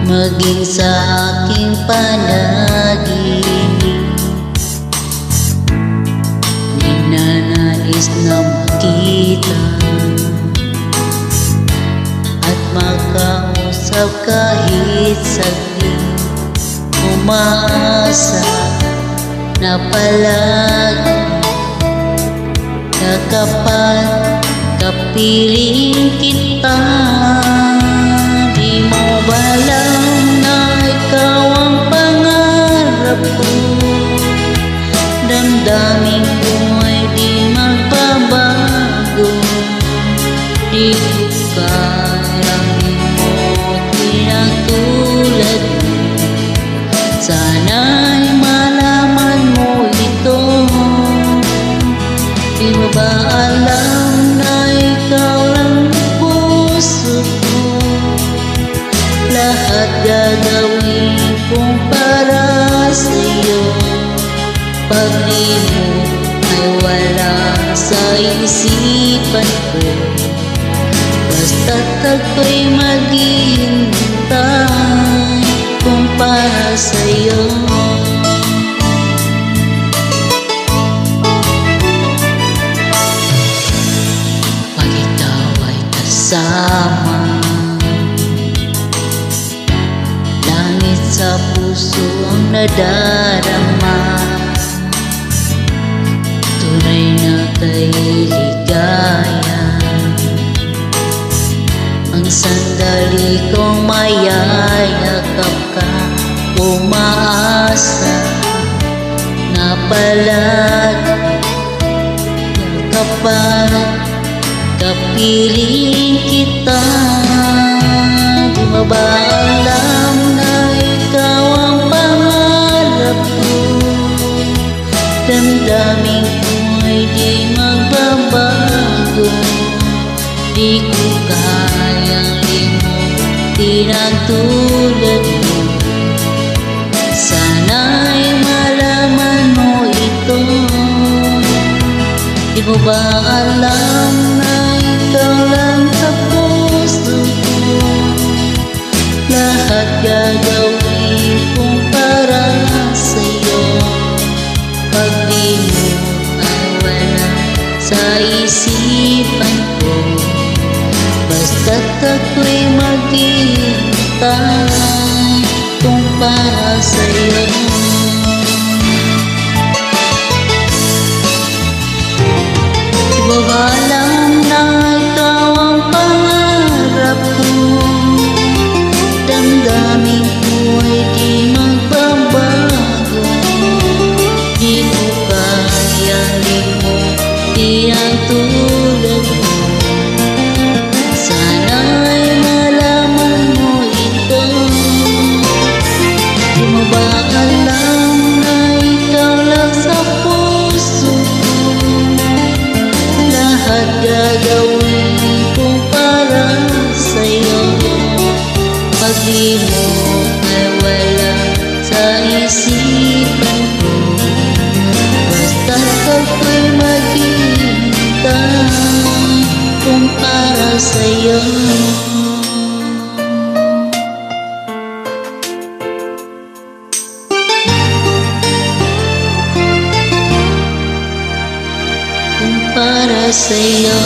maging sa aking panaginip. Ninanais na makita at makausap kahit saglit. Umaasa na palagi na kapag kapiling kita. Di mo ba alam na ikaw ang pangarap ko? Damdamin ko ay di magbabago. Di ko kayang limutin ang tulad mo. Sana'y malaman mo ito. Di mo ba alam na ikaw ang puso ko? Lahat gagawin kong para sa'yo. Pag-ibig ay wala sa isipan ko. Basta't ako'y maghihintay kung para sa'yo. Pag ikaw ay kasama, langit sa puso ang nadarama. Tunay na kay ligaya ang sandali kong mayayakap ka. Umaasa na palagi kapag kapiling kita. Di mo ba alam na ikaw ang pangarap ko? Damdamin ko ay di magbabago. Di ko kayang limutin ang tulad mo. Sana'y malaman mo ito. Di mo ba alam na ikaw lang sa puso ko? Lahat gagawin kong para sa'yo. Pag-ibig ay wala sa isipan ko. Basta't ako'y maghihintay kung para sa'yo. Di mo ba alam na ikaw ang pangarap ko? Damdamin ko ay di magbabago. Di ko kayang limutin ang tulad mo. Sana'y malaman mo ito. Di mo ba alam na ikaw lang sa puso ko? Lahat gagawin kong para sa'yo. Pag-ibig ay wala sa isipan ko. Basta't ako'y maghihintay kung para sa'yo. Kung para sa'yo.